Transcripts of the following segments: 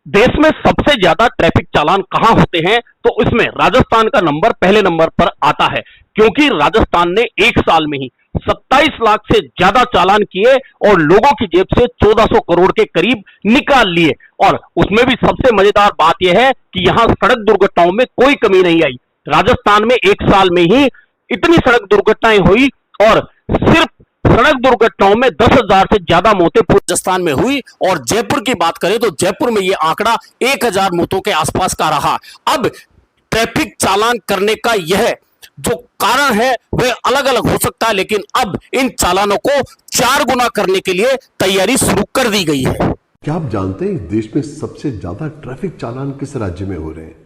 देश में सबसे ज्यादा ट्रैफिक चालान कहां होते हैं तो इसमें राजस्थान का नंबर पहले नंबर पर आता है, क्योंकि राजस्थान ने एक साल में ही 27 लाख से ज्यादा चालान किए और लोगों की जेब से 1400 करोड़ के करीब निकाल लिए। और उसमें भी सबसे मजेदार बात यह है कि यहां सड़क दुर्घटनाओं में कोई कमी नहीं आई। राजस्थान में एक साल में ही इतनी सड़क दुर्घटनाएं हुई और सिर्फ सड़क दुर्घटनाओं में 10,000 से ज्यादा मौतें पूरे राजस्थान में हुई। और जयपुर की बात करें तो जयपुर में यह आंकड़ा 1,000 मौतों के आसपास का रहा। अब ट्रैफिक चालान करने का यह जो कारण है वह अलग अलग हो सकता है, लेकिन अब इन चालानों को 4 गुना करने के लिए तैयारी शुरू कर दी गई है। क्या आप जानते हैं देश में सबसे ज्यादा ट्रैफिक चालान किस राज्य में हो रहे हैं?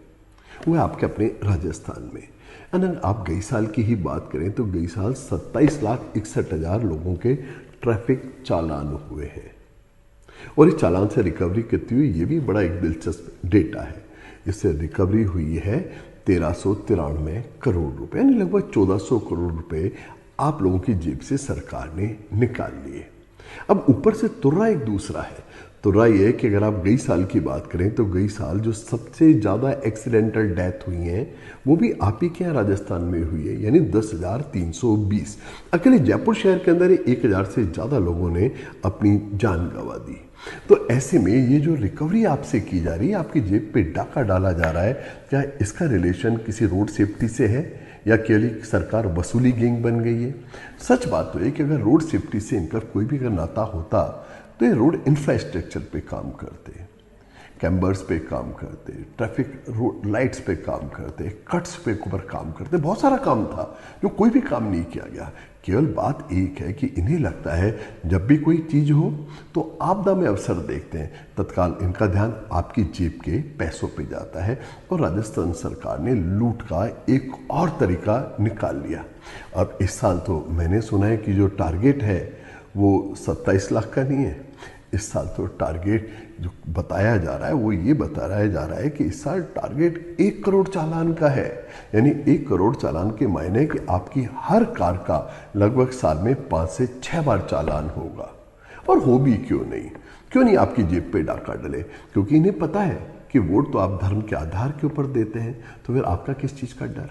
वो है आपके अपने राजस्थान में। अगर आप गई साल की ही बात करें तो गई साल 27,61,000 लोगों के ट्रैफिक चालान हुए हैं। और इस चालान से रिकवरी कितनी हुई, ये भी बड़ा एक दिलचस्प डेटा है। इससे रिकवरी हुई है 1393 करोड़ रुपए, यानी लगभग 1400 करोड़ रुपए आप लोगों की जेब से सरकार ने निकाल लिए। अब ऊपर से तुर्रा एक दूसरा है। तुर्रा ये है कि अगर आप गई साल की बात करें तो गई साल जो सबसे ज़्यादा एक्सीडेंटल डेथ हुई हैं वो भी आप ही के यहाँ राजस्थान में हुई है, यानी 10,320। अकेले जयपुर शहर के अंदर 1,000 से ज़्यादा लोगों ने अपनी जान गंवा दी। तो ऐसे में ये जो रिकवरी आपसे की जा रही है, आपकी जेब पे डाका डाला जा रहा है, क्या इसका रिलेशन किसी रोड सेफ्टी से है या केवल सरकार वसूली गैंग बन गई है? सच बात तो है कि अगर रोड सेफ्टी से इनका कोई भी अगर नाता होता तो ये रोड इंफ्रास्ट्रक्चर पे काम करते, कैम्बर्स पे काम करते, ट्रैफिक रोड लाइट्स पे काम करते, कट्स पे ऊपर काम करते, बहुत सारा काम था जो कोई भी काम नहीं किया गया। केवल बात एक है कि इन्हें लगता है जब भी कोई चीज़ हो तो आपदा में अवसर देखते हैं, तत्काल इनका ध्यान आपकी जेब के पैसों पे जाता है। और राजस्थान सरकार ने लूट का एक और तरीका निकाल लिया। अब इस साल तो मैंने सुना है कि जो टारगेट है वो 27 लाख का नहीं है। इस साल तो टारगेट जो बताया जा रहा है वो ये बताया जा रहा है कि इस साल टारगेट 1 करोड़ चालान का है। यानी 1 करोड़ चालान के मायने कि आपकी हर कार का लगभग साल में 5 से 6 बार चालान होगा। और हो भी क्यों नहीं आपकी जेब पे डाका डले, क्योंकि इन्हें पता है कि वोट तो आप धर्म के आधार के ऊपर देते हैं, तो फिर आपका किस चीज़ का डर?